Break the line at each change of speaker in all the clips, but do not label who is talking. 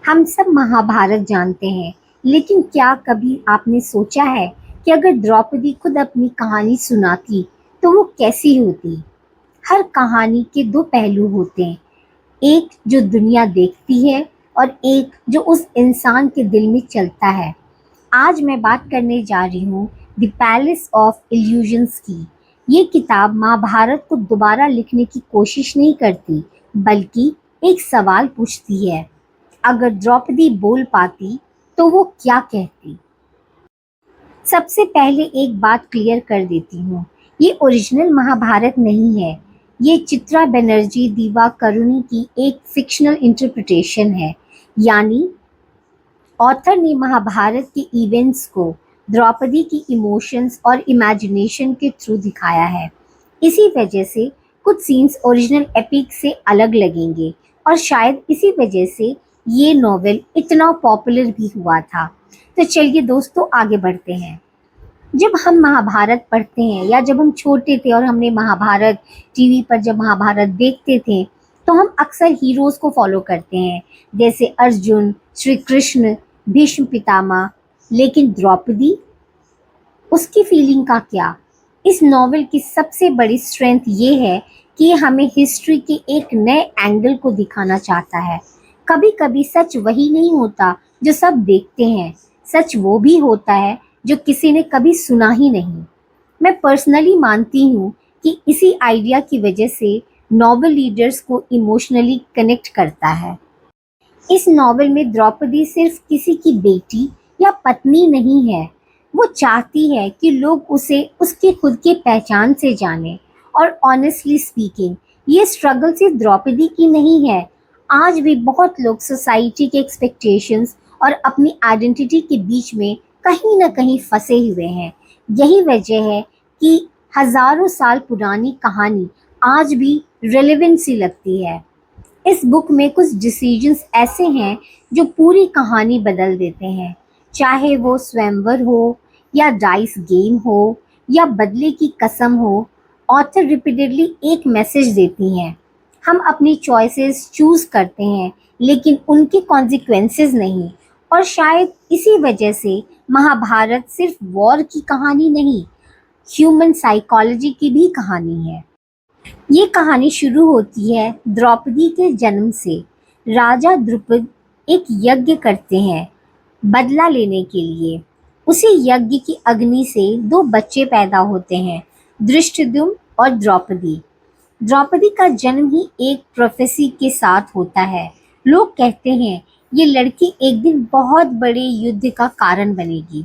हम सब महाभारत जानते हैं, लेकिन क्या कभी आपने सोचा है कि अगर द्रौपदी खुद अपनी कहानी सुनाती, तो वो कैसी होती? हर कहानी के दो पहलू होते हैं, एक जो दुनिया देखती है और एक जो उस इंसान के दिल में चलता है। आज मैं बात करने जा रही हूँ द पैलेस ऑफ इल्यूजन्स की। ये किताब महाभारत को दोबारा लिखने की कोशिश नहीं करती, बल्कि एक सवाल पूछती है, अगर द्रौपदी बोल पाती तो वो क्या कहती? सबसे पहले एक बात क्लियर कर देती हूँ, ये ओरिजिनल महाभारत नहीं है। ये चित्रा बनर्जी दिवाकरुणी की एक फिक्शनल इंटरप्रिटेशन है। यानी ऑथर ने महाभारत के इवेंट्स को द्रौपदी की इमोशंस और इमेजिनेशन के थ्रू दिखाया है। इसी वजह से कुछ सीन्स ओरिजिनल एपिक से अलग लगेंगे, और शायद इसी वजह से ये नॉवेल इतना पॉपुलर भी हुआ था। तो चलिए दोस्तों, आगे बढ़ते हैं। जब हम महाभारत पढ़ते हैं या जब हम छोटे थे और हमने महाभारत टीवी पर जब महाभारत देखते थे, तो हम अक्सर हीरोज को फॉलो करते हैं, जैसे अर्जुन, श्री कृष्ण, भीष्म पितामह। लेकिन द्रौपदी, उसकी फीलिंग का क्या? इस नॉवेल की सबसे बड़ी स्ट्रेंथ ये है कि ये हमें हिस्ट्री के एक नए एंगल को दिखाना चाहता है। कभी कभी सच वही नहीं होता जो सब देखते हैं, सच वो भी होता है जो किसी ने कभी सुना ही नहीं। मैं पर्सनली मानती हूँ कि इसी आइडिया की वजह से नॉवेल रीडर्स को इमोशनली कनेक्ट करता है। इस नॉवेल में द्रौपदी सिर्फ किसी की बेटी या पत्नी नहीं है। वो चाहती है कि लोग उसे उसके खुद की पहचान से जाने। और ऑनेस्टली स्पीकिंग, ये स्ट्रगल सिर्फ द्रौपदी की नहीं है। आज भी बहुत लोग सोसाइटी के एक्सपेक्टेशंस और अपनी आइडेंटिटी के बीच में कहीं ना कहीं फंसे हुए हैं। यही वजह है कि हजारों साल पुरानी कहानी आज भी रेलेवेंट सी लगती है। इस बुक में कुछ डिसीजंस ऐसे हैं जो पूरी कहानी बदल देते हैं। चाहे वो स्वयंवर हो, या डाइस गेम हो, या बदले की कसम हो, ऑथर रिपीटेडली एक मैसेज देती हैं। हम अपनी चॉइसेस चूज करते हैं, लेकिन उनके कॉन्सिक्वेंसेस नहीं। और शायद इसी वजह से महाभारत सिर्फ वॉर की कहानी नहीं, ह्यूमन साइकोलॉजी की भी कहानी है। ये कहानी शुरू होती है द्रौपदी के जन्म से। राजा द्रुपद एक यज्ञ करते हैं बदला लेने के लिए। उसी यज्ञ की अग्नि से दो बच्चे पैदा होते हैं, धृष्टद्युम्न और द्रौपदी। द्रौपदी का जन्म ही एक प्रोफेसी के साथ होता है। लोग कहते हैं ये लड़की एक दिन बहुत बड़े युद्ध का कारण बनेगी।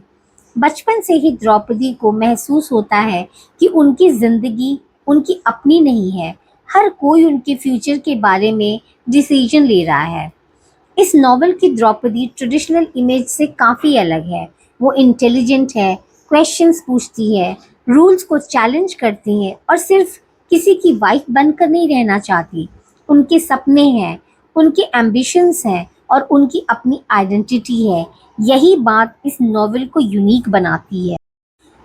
बचपन से ही द्रौपदी को महसूस होता है कि उनकी जिंदगी उनकी अपनी नहीं है। हर कोई उनके फ्यूचर के बारे में डिसीजन ले रहा है। इस नॉवल की द्रौपदी ट्रेडिशनल इमेज से काफ़ी अलग है। वो इंटेलिजेंट है, क्वेश्चंस पूछती है, रूल्स को चैलेंज करती है, और सिर्फ किसी की वाइफ बनकर नहीं रहना चाहती। उनके सपने हैं, उनके एम्बिशंस हैं, और उनकी अपनी आइडेंटिटी है। यही बात इस नॉवेल को यूनिक बनाती है।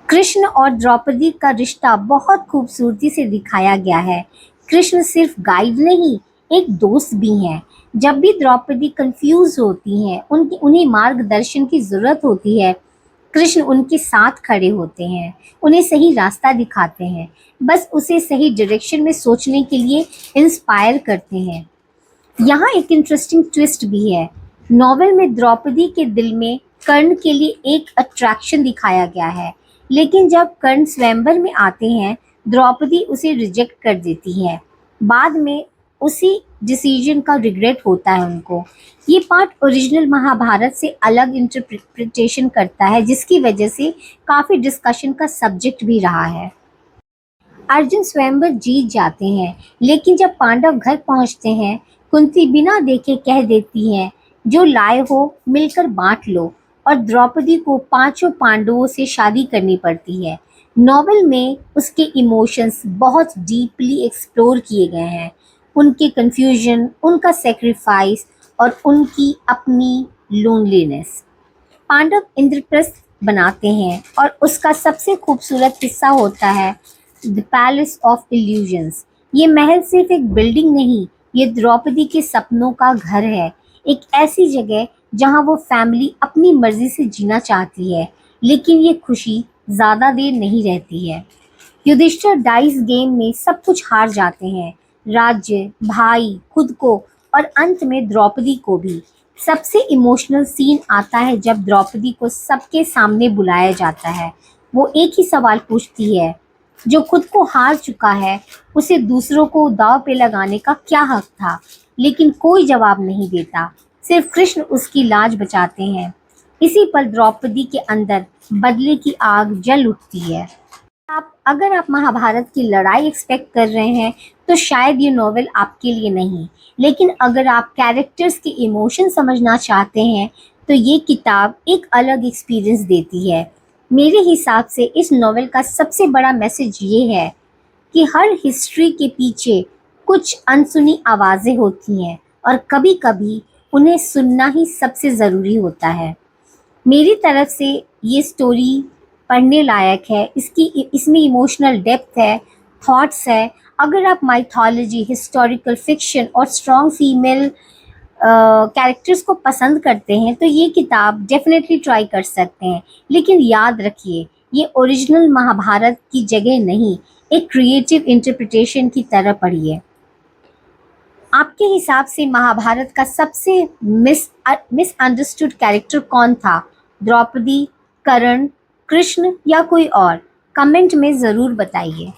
कृष्ण और द्रौपदी का रिश्ता बहुत खूबसूरती से दिखाया गया है। कृष्ण सिर्फ गाइड नहीं, एक दोस्त भी हैं। जब भी द्रौपदी कंफ्यूज होती हैं, उन्हें मार्गदर्शन की ज़रूरत होती है, कृष्ण उनके साथ खड़े होते हैं, उन्हें सही रास्ता दिखाते हैं, बस उसे सही डायरेक्शन में सोचने के लिए इंस्पायर करते हैं। यहाँ एक इंटरेस्टिंग ट्विस्ट भी है। नॉवेल में द्रौपदी के दिल में कर्ण के लिए एक अट्रैक्शन दिखाया गया है, लेकिन जब कर्ण स्वयंवर में आते हैं, द्रौपदी उसे रिजेक्ट कर देती है। बाद में उसी डिसीजन का रिग्रेट होता है उनको। ये पार्ट ओरिजिनल महाभारत से अलग इंटरप्रिटेशन करता है, जिसकी वजह से काफ़ी डिस्कशन का सब्जेक्ट भी रहा है। अर्जुन स्वयंवर जीत जाते हैं, लेकिन जब पांडव घर पहुंचते हैं, कुंती बिना देखे कह देती हैं, जो लाए हो मिलकर बांट लो। और द्रौपदी को पांचों पांडवों से शादी करनी पड़ती है। नॉवेल में उसके इमोशंस बहुत डीपली एक्सप्लोर किए गए हैं। उनके कंफ्यूजन, उनका सेक्रीफाइस, और उनकी अपनी लोनलीनेस। पांडव इंद्रप्रस्थ बनाते हैं, और उसका सबसे खूबसूरत हिस्सा होता है द पैलेस ऑफ इल्यूजन्स। ये महल सिर्फ एक बिल्डिंग नहीं, ये द्रौपदी के सपनों का घर है। एक ऐसी जगह जहां वो फैमिली अपनी मर्जी से जीना चाहती है, लेकिन ये खुशी ज़्यादा देर नहीं रहती है। युधिष्ठिर डाइस गेम में सब कुछ हार जाते हैं, राज्य, भाई, खुद को और अंत में द्रौपदी को भी। सबसे इमोशनल सीन आता है जब द्रौपदी को सबके सामने बुलाया जाता है। वो एक ही सवाल पूछती है, जो खुद को हार चुका है उसे दूसरों को दांव पे लगाने का क्या हक था? लेकिन कोई जवाब नहीं देता, सिर्फ कृष्ण उसकी लाज बचाते हैं। इसी पल द्रौपदी के अंदर बदले की आग जल उठती है। अगर आप महाभारत की लड़ाई एक्सपेक्ट कर रहे हैं तो शायद ये नॉवेल आपके लिए नहीं, लेकिन अगर आप कैरेक्टर्स के इमोशन समझना चाहते हैं तो ये किताब एक अलग एक्सपीरियंस देती है। मेरे हिसाब से इस नॉवेल का सबसे बड़ा मैसेज ये है कि हर हिस्ट्री के पीछे कुछ अनसुनी आवाज़ें होती हैं और कभी-कभी उन्हें सुनना ही सबसे ज़रूरी होता है। मेरी तरफ से ये स्टोरी पढ़ने लायक है। इसमें इमोशनल डेप्थ है, थॉट्स है। अगर आप माइथोलॉजी, हिस्टोरिकल फिक्शन और स्ट्रॉन्ग फीमेल कैरेक्टर्स को पसंद करते हैं तो ये किताब डेफिनेटली ट्राई कर सकते हैं। लेकिन याद रखिए, ये ओरिजिनल महाभारत की जगह नहीं, एक क्रिएटिव इंटरप्रिटेशन की तरह पढ़िए। आपके हिसाब से महाभारत का सबसे मिसअंडरस्टूड कैरेक्टर कौन था? द्रौपदी, कर्ण, कृष्ण या कोई और? कमेंट में ज़रूर बताइए।